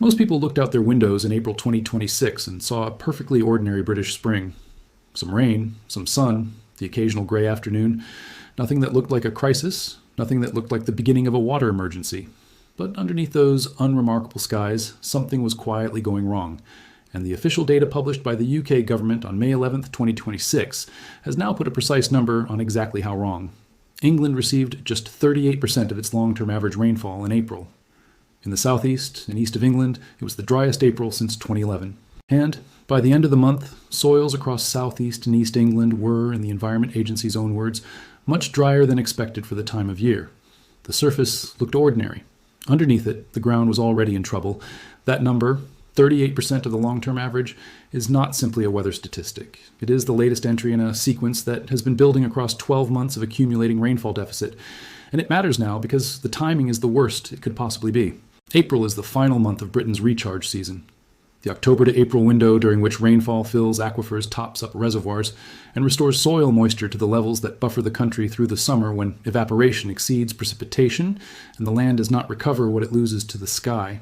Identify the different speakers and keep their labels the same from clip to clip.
Speaker 1: Most people looked out their windows in April 2026 and saw a perfectly ordinary British spring. Some rain, some sun, the occasional gray afternoon, nothing that looked like a crisis, nothing that looked like the beginning of a water emergency. But underneath those unremarkable skies, something was quietly going wrong, and the official data published by the UK government on May 11, 2026, has now put a precise number on exactly how wrong. England received just 38% of its long-term average rainfall in April. In the southeast and east of England, it was the driest April since 2011. And by the end of the month, soils across southeast and east England were, in the Environment Agency's own words, much drier than expected for the time of year. The surface looked ordinary. Underneath it, the ground was already in trouble. That number, 38% of the long-term average, is not simply a weather statistic. It is the latest entry in a sequence that has been building across 12 months of accumulating rainfall deficit. And it matters now because the timing is the worst it could possibly be. April is the final month of Britain's recharge season. The October to April window during which rainfall fills aquifers, tops up reservoirs, and restores soil moisture to the levels that buffer the country through the summer when evaporation exceeds precipitation and the land does not recover what it loses to the sky.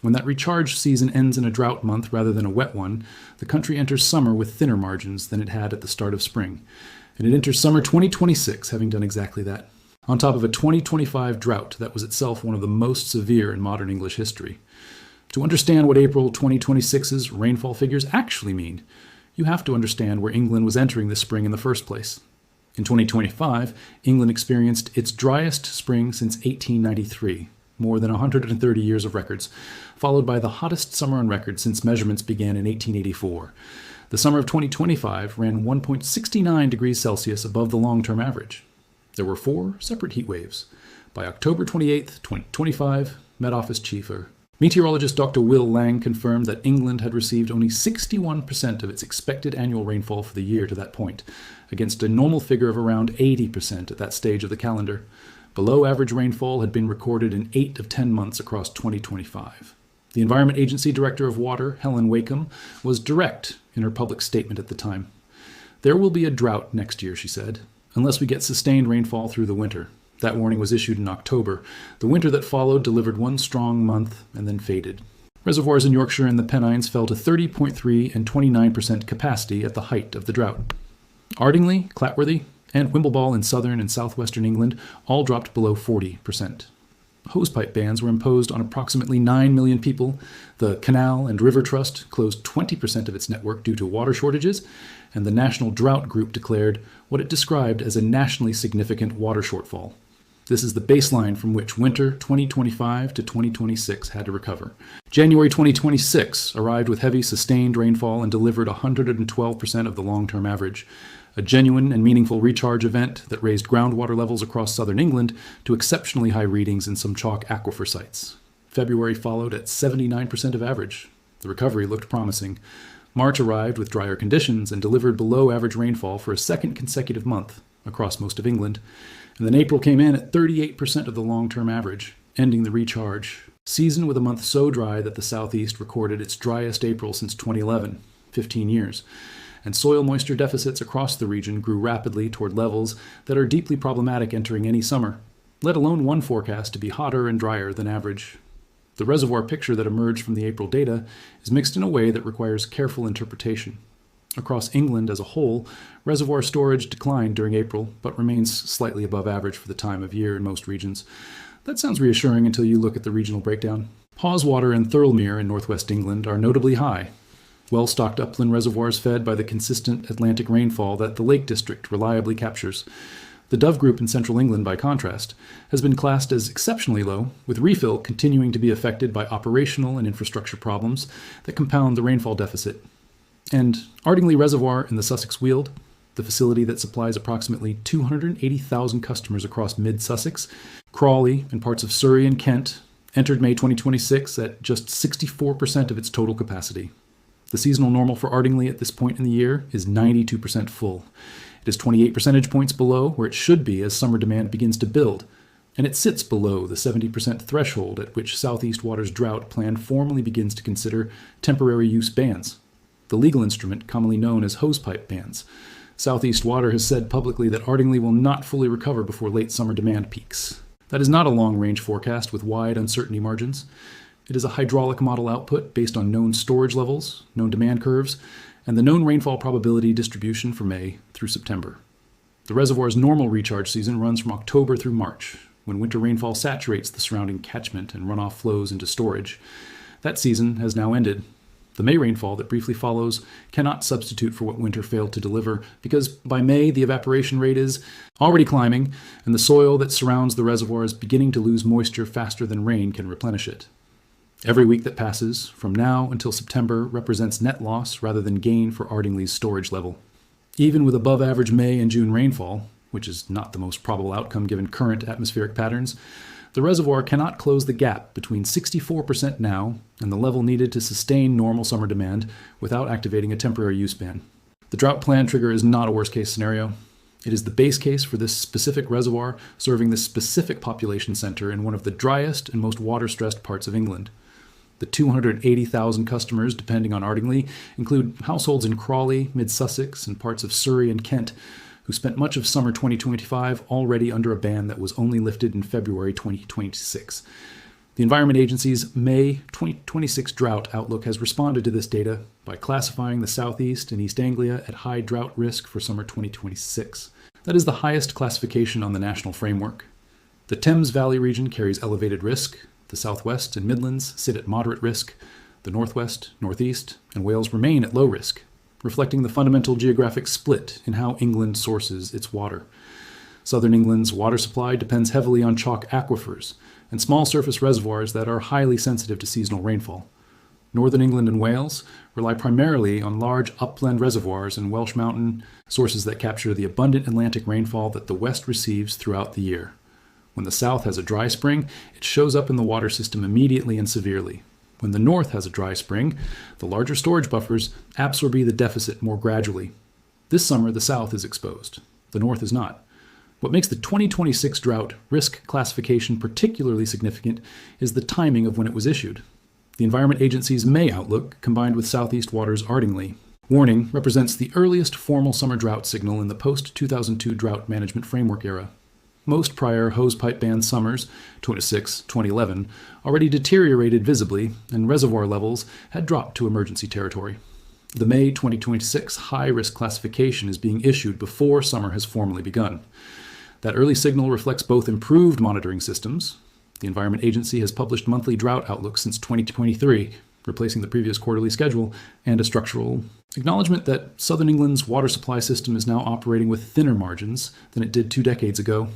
Speaker 1: When that recharge season ends in a drought month rather than a wet one, the country enters summer with thinner margins than it had at the start of spring. And it enters summer 2026 having done exactly that, on top of a 2025 drought that was itself one of the most severe in modern English history. To understand what April 2026's rainfall figures actually mean, you have to understand where England was entering this spring in the first place. In 2025, England experienced its driest spring since 1893, more than 130 years of records, followed by the hottest summer on record since measurements began in 1884. The summer of 2025 ran 1.69 degrees Celsius above the long-term average. There were 4 separate heat waves. By October 28, 2025, Met Office Chief Meteorologist Dr. Will Lang confirmed that England had received only 61% of its expected annual rainfall for the year to that point, against a normal figure of around 80% at that stage of the calendar. Below average rainfall had been recorded in 8 of 10 months across 2025. The Environment Agency Director of Water, Helen Wakeham, was direct in her public statement at the time. "There will be a drought next year," she said, "unless we get sustained rainfall through the winter." That warning was issued in October. The winter that followed delivered one strong month and then faded. Reservoirs in Yorkshire and the Pennines fell to 30.3% and 29% capacity at the height of the drought. Ardingly, Clatworthy, and Wimbleball in southern and southwestern England all dropped below 40%. Hosepipe bans were imposed on approximately 9 million people. The Canal and River Trust closed 20% of its network due to water shortages, and the National Drought Group declared what it described as a nationally significant water shortfall. This is the baseline from which winter 2025 to 2026 had to recover. January 2026 arrived with heavy, sustained rainfall and delivered 112% of the long-term average, a genuine and meaningful recharge event that raised groundwater levels across southern England to exceptionally high readings in some chalk aquifer sites. February followed at 79% of average. The recovery looked promising. March arrived with drier conditions and delivered below-average rainfall for a second consecutive month across most of England. And then April came in at 38% of the long-term average, ending the recharge season with a month so dry that the southeast recorded its driest April since 2011, 15 years. And soil moisture deficits across the region grew rapidly toward levels that are deeply problematic entering any summer, let alone one forecast to be hotter and drier than average. The reservoir picture that emerged from the April data is mixed in a way that requires careful interpretation. Across England as a whole, reservoir storage declined during April, but remains slightly above average for the time of year in most regions. That sounds reassuring until you look at the regional breakdown. Haweswater and Thirlmere in northwest England are notably high. Well-stocked upland reservoirs fed by the consistent Atlantic rainfall that the Lake District reliably captures. The Dove Group in central England, by contrast, has been classed as exceptionally low, with refill continuing to be affected by operational and infrastructure problems that compound the rainfall deficit. And Ardingly Reservoir in the Sussex Weald, the facility that supplies approximately 280,000 customers across mid-Sussex, Crawley, and parts of Surrey and Kent, entered May 2026 at just 64% of its total capacity. The seasonal normal for Ardingly at this point in the year is 92% full. It is 28 percentage points below where it should be as summer demand begins to build, and it sits below the 70% threshold at which Southeast Water's drought plan formally begins to consider temporary use bans, the legal instrument commonly known as hosepipe bans. Southeast Water has said publicly that Ardingly will not fully recover before late summer demand peaks. That is not a long-range forecast with wide uncertainty margins. It is a hydraulic model output based on known storage levels, known demand curves, and the known rainfall probability distribution for May through September. The reservoir's normal recharge season runs from October through March, when winter rainfall saturates the surrounding catchment and runoff flows into storage. That season has now ended. The May rainfall that briefly follows cannot substitute for what winter failed to deliver, because by May the evaporation rate is already climbing, and the soil that surrounds the reservoir is beginning to lose moisture faster than rain can replenish it. Every week that passes, from now until September, represents net loss rather than gain for Ardingly's storage level. Even with above average May and June rainfall, which is not the most probable outcome given current atmospheric patterns, the reservoir cannot close the gap between 64% now and the level needed to sustain normal summer demand without activating a temporary use ban. The drought plan trigger is not a worst-case scenario. It is the base case for this specific reservoir serving this specific population center in one of the driest and most water-stressed parts of England. The 280,000 customers depending on Ardingly include households in Crawley, Mid-Sussex, and parts of Surrey and Kent, who spent much of summer 2025 already under a ban that was only lifted in February 2026. The Environment Agency's May 2026 drought outlook has responded to this data by classifying the Southeast and East Anglia at high drought risk for summer 2026. That is the highest classification on the national framework. The Thames Valley region carries elevated risk. The Southwest and Midlands sit at moderate risk. The Northwest, Northeast, and Wales remain at low risk, reflecting the fundamental geographic split in how England sources its water. Southern England's water supply depends heavily on chalk aquifers and small surface reservoirs that are highly sensitive to seasonal rainfall. Northern England and Wales rely primarily on large upland reservoirs and Welsh mountain sources that capture the abundant Atlantic rainfall that the West receives throughout the year. When the South has a dry spring, it shows up in the water system immediately and severely. When the North has a dry spring, the larger storage buffers absorb the deficit more gradually. This summer, the South is exposed. The North is not. What makes the 2026 drought risk classification particularly significant is the timing of when it was issued. The Environment Agency's May outlook, combined with Southeast Water's Ardingly warning, represents the earliest formal summer drought signal in the post-2002 drought management framework era. Most prior hosepipe-banned summers, 2006, 2011, already deteriorated visibly, and reservoir levels had dropped to emergency territory. The May 2026 high-risk classification is being issued before summer has formally begun. That early signal reflects both improved monitoring systems. The Environment Agency has published monthly drought outlooks since 2023, replacing the previous quarterly schedule, and a structural acknowledgement that Southern England's water supply system is now operating with thinner margins than it did 2 decades ago.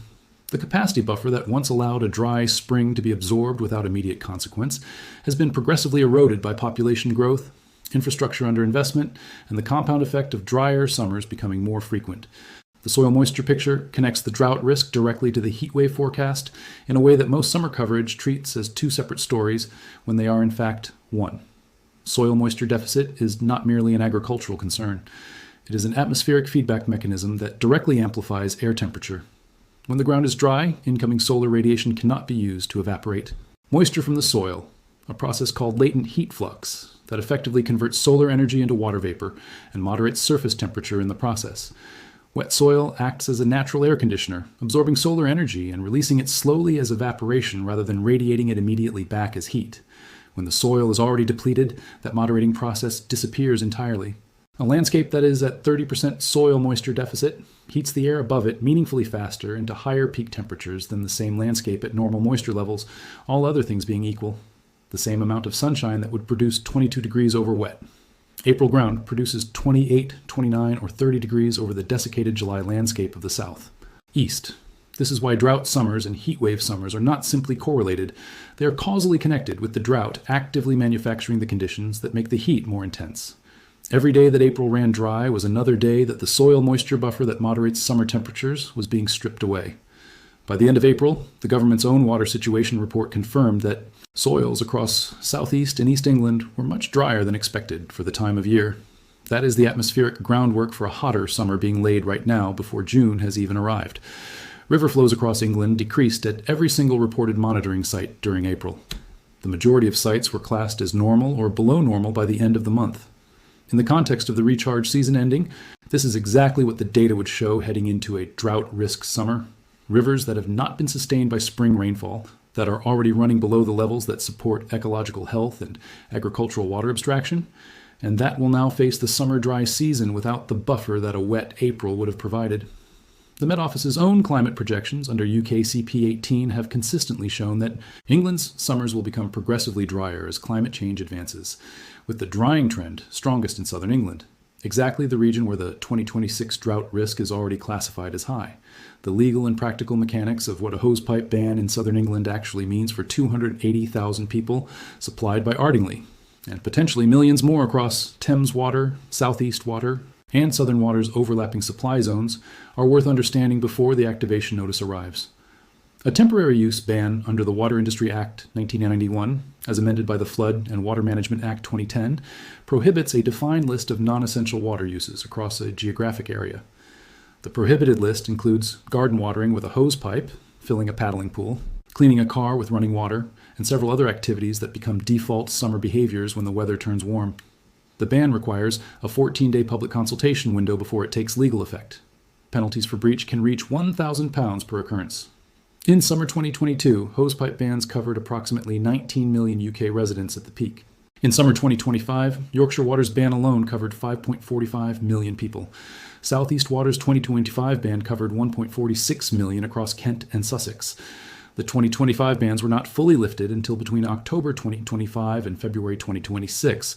Speaker 1: The capacity buffer that once allowed a dry spring to be absorbed without immediate consequence has been progressively eroded by population growth, infrastructure underinvestment, and the compound effect of drier summers becoming more frequent. The soil moisture picture connects the drought risk directly to the heat wave forecast in a way that most summer coverage treats as 2 separate stories when they are in fact one. Soil moisture deficit is not merely an agricultural concern. It is an atmospheric feedback mechanism that directly amplifies air temperature. When the ground is dry, incoming solar radiation cannot be used to evaporate moisture from the soil, a process called latent heat flux that effectively converts solar energy into water vapor and moderates surface temperature in the process. Wet soil acts as a natural air conditioner, absorbing solar energy and releasing it slowly as evaporation rather than radiating it immediately back as heat. When the soil is already depleted, that moderating process disappears entirely. A landscape that is at 30% soil moisture deficit heats the air above it meaningfully faster into higher peak temperatures than the same landscape at normal moisture levels, all other things being equal. The same amount of sunshine that would produce 22 degrees over wet. April ground produces 28, 29, or 30 degrees over the desiccated July landscape of the South. East. This is why drought summers and heat wave summers are not simply correlated. They are causally connected, with the drought actively manufacturing the conditions that make the heat more intense. Every day that April ran dry was another day that the soil moisture buffer that moderates summer temperatures was being stripped away. By the end of April, the government's own water situation report confirmed that soils across southeast and East England were much drier than expected for the time of year. That is the atmospheric groundwork for a hotter summer being laid right now before June has even arrived. River flows across England decreased at every single reported monitoring site during April. The majority of sites were classed as normal or below normal by the end of the month. In the context of the recharge season ending, this is exactly what the data would show heading into a drought risk summer. Rivers that have not been sustained by spring rainfall, that are already running below the levels that support ecological health and agricultural water abstraction, and that will now face the summer dry season without the buffer that a wet April would have provided. The Met Office's own climate projections under UKCP 18 have consistently shown that England's summers will become progressively drier as climate change advances, with the drying trend strongest in southern England, exactly the region where the 2026 drought risk is already classified as high. The legal and practical mechanics of what a hosepipe ban in southern England actually means for 280,000 people supplied by Ardingly, and potentially millions more across Thames Water, Southeast Water, and Southern Water's overlapping supply zones are worth understanding before the activation notice arrives. A temporary use ban under the Water Industry Act 1991, as amended by the Flood and Water Management Act 2010, prohibits a defined list of non-essential water uses across a geographic area. The prohibited list includes garden watering with a hose pipe, filling a paddling pool, cleaning a car with running water, and several other activities that become default summer behaviors when the weather turns warm. The ban requires a 14-day public consultation window before it takes legal effect. Penalties for breach can reach £1,000 per occurrence. In summer 2022, hosepipe bans covered approximately 19 million UK residents at the peak. In summer 2025, Yorkshire Water's ban alone covered 5.45 million people. Southeast Water's 2025 ban covered 1.46 million across Kent and Sussex. The 2025 bans were not fully lifted until between October 2025 and February 2026.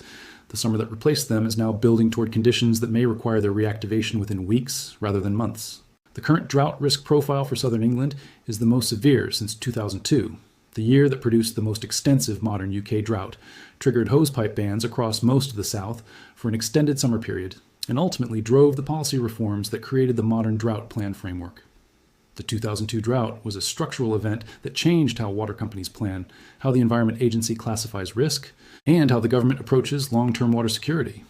Speaker 1: The summer that replaced them is now building toward conditions that may require their reactivation within weeks rather than months. The current drought risk profile for southern England is the most severe since 2002, the year that produced the most extensive modern UK drought, triggered hosepipe bans across most of the south for an extended summer period, and ultimately drove the policy reforms that created the modern drought plan framework. The 2002 drought was a structural event that changed how water companies plan, how the Environment Agency classifies risk, and how the government approaches long-term water security.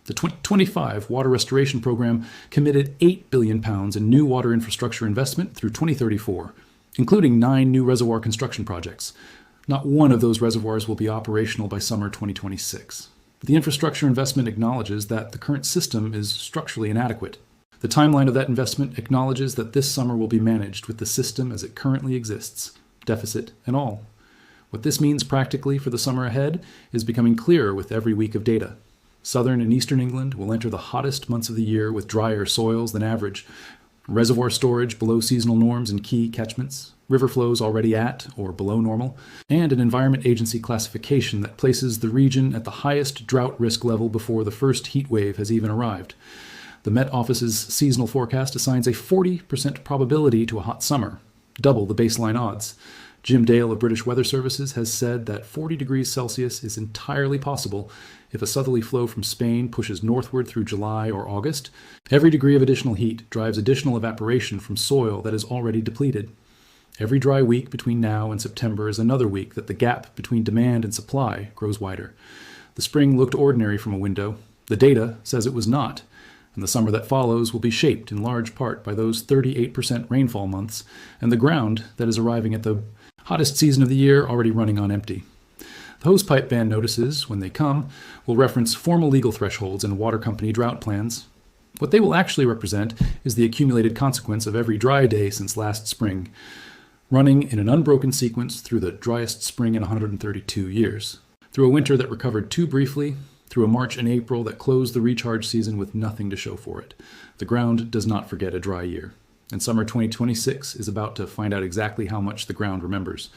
Speaker 1: The 2025 Water Restoration Program committed £8 billion in new water infrastructure investment through 2034, including 9 new reservoir construction projects. Not one of those reservoirs will be operational by summer 2026. The infrastructure investment acknowledges that the current system is structurally inadequate. The timeline of that investment acknowledges that this summer will be managed with the system as it currently exists, deficit and all. What this means practically for the summer ahead is becoming clearer with every week of data. Southern and eastern England will enter the hottest months of the year with drier soils than average, reservoir storage below seasonal norms in key catchments, river flows already at or below normal, and an Environment Agency classification that places the region at the highest drought risk level before the first heat wave has even arrived. The Met Office's seasonal forecast assigns a 40% probability to a hot summer, double the baseline odds. Jim Dale of British Weather Services has said that 40 degrees Celsius is entirely possible if a southerly flow from Spain pushes northward through July or August. Every degree of additional heat drives additional evaporation from soil that is already depleted. Every dry week between now and September is another week that the gap between demand and supply grows wider. The spring looked ordinary from a window. The data says it was not. And the summer that follows will be shaped in large part by those 38% rainfall months and the ground that is arriving at the hottest season of the year already running on empty. The hosepipe ban notices, when they come, will reference formal legal thresholds and water company drought plans. What they will actually represent is the accumulated consequence of every dry day since last spring, running in an unbroken sequence through the driest spring in 132 years, through a winter that recovered too briefly, through a March and April that closed the recharge season with nothing to show for it. The ground does not forget a dry year, and summer 2026 is about to find out exactly how much the ground remembers.